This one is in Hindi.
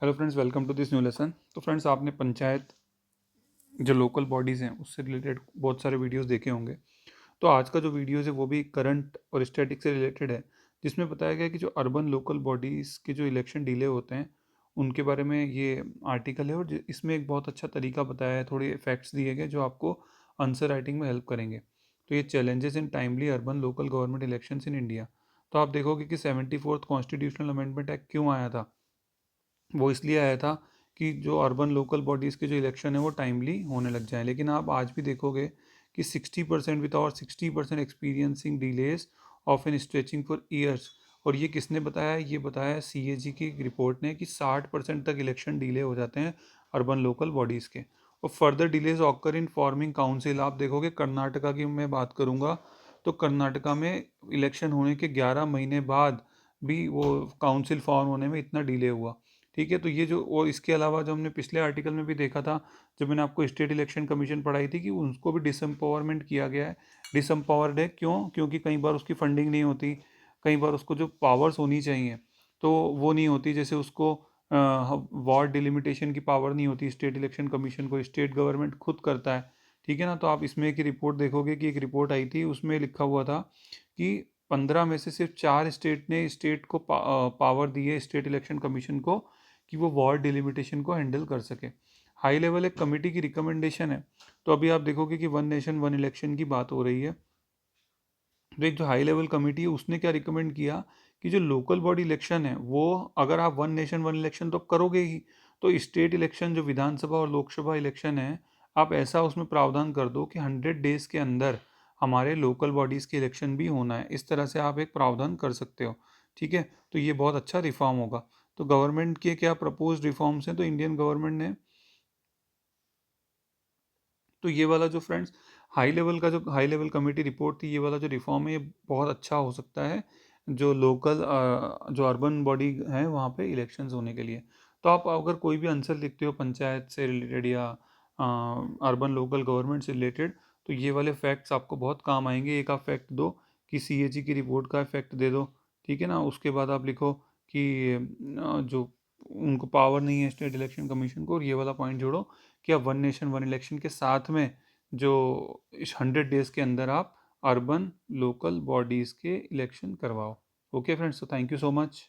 Hello friends, welcome to this new lesson. तो फ्रेंड्स, आपने पंचायत जो लोकल बॉडीज़ हैं उससे रिलेटेड बहुत सारे वीडियोस देखे होंगे। तो आज का जो वीडियोस है वो भी करंट और स्टैटिक से रिलेटेड है, जिसमें बताया गया है कि जो अर्बन लोकल बॉडीज़ के जो इलेक्शन डिले होते हैं उनके बारे में ये आर्टिकल है। और इसमें एक बहुत अच्छा तरीका बताया है, थोड़े फैक्ट्स दिए गए जो आपको आंसर राइटिंग में हेल्प करेंगे। तो ये challenges in timely urban local government elections in India. तो आप देखोगे कि 74th कॉन्स्टिट्यूशनल अमेंडमेंट एक्ट क्यों आया था। वो इसलिए आया था कि जो अर्बन लोकल बॉडीज़ के जो इलेक्शन है वो टाइमली होने लग जाए। लेकिन आप आज भी देखोगे कि 60% विद और 60% experiencing delays of an stretching for years. और ये किसने बताया? ये बताया CAG की एक रिपोर्ट ने कि 60% तक इलेक्शन डिले हो जाते हैं अर्बन लोकल बॉडीज़ के। और further delays occur in forming council. आप देखोगे कर्नाटका की मैं बात करूँगा तो कर्नाटका में इलेक्शन होने के 11 महीने बाद भी वो काउंसिल फॉर्म होने में इतना डिले हुआ। ठीक है, तो ये जो और इसके अलावा जो हमने पिछले आर्टिकल में भी देखा था, जब मैंने आपको स्टेट इलेक्शन कमीशन पढ़ाई थी, कि उसको भी डिसम्पावरमेंट किया गया है। डिसम्पावर्ड है क्यों? क्योंकि कई बार उसकी फंडिंग नहीं होती, कई बार उसको जो पावर्स होनी चाहिए तो वो नहीं होती। जैसे उसको वार्ड डिलिमिटेशन की पावर नहीं होती स्टेट इलेक्शन कमीशन को, स्टेट गवर्नमेंट खुद करता है। ठीक है ना। तो आप इसमें एक रिपोर्ट देखोगे कि एक रिपोर्ट आई थी, उसमें लिखा हुआ था कि 15 में से सिर्फ 4 स्टेट ने स्टेट को पावर दी है, स्टेट इलेक्शन कमीशन को, कि वो वार्ड डिलिमिटेशन को हैंडल कर सके। हाई लेवल एक कमेटी की रिकमेंडेशन है। तो अभी आप देखोगे कि वन नेशन वन इलेक्शन की बात हो रही है। तो एक जो हाई लेवल कमेटी है उसने क्या रिकमेंड किया कि जो लोकल बॉडी इलेक्शन है वो, अगर आप वन नेशन वन इलेक्शन तो करोगे ही, तो स्टेट इलेक्शन जो विधानसभा और लोकसभा इलेक्शन है, आप ऐसा उसमें प्रावधान कर दो कि 100 डेज के अंदर हमारे लोकल बॉडीज़ के इलेक्शन भी होना है। इस तरह से आप एक प्रावधान कर सकते हो। ठीक है, तो ये बहुत अच्छा रिफॉर्म होगा। तो गवर्नमेंट के क्या प्रपोज रिफॉर्म्स हैं? तो इंडियन गवर्नमेंट ने तो ये वाला जो फ्रेंड्स हाई लेवल का जो हाई लेवल कमेटी रिपोर्ट थी, ये वाला जो रिफॉर्म है ये बहुत अच्छा हो सकता है जो लोकल जो अर्बन बॉडी है वहाँ पे इलेक्शंस होने के लिए। तो आप अगर कोई भी आंसर लिखते हो पंचायत से रिलेटेड या अर्बन लोकल गवर्नमेंट से रिलेटेड, तो ये वाले फैक्ट्स आपको बहुत काम आएंगे। एक आप फैक्ट दो कि CAG की रिपोर्ट का फैक्ट दे दो। ठीक है ना। उसके बाद आप लिखो कि जो उनको पावर नहीं है स्टेट इलेक्शन कमीशन को, और ये वाला पॉइंट जोड़ो कि आप वन नेशन वन इलेक्शन के साथ में जो इस 100 डेज के अंदर आप अर्बन लोकल बॉडीज़ के इलेक्शन करवाओ। ओके फ्रेंड्स, तो थैंक यू सो मच।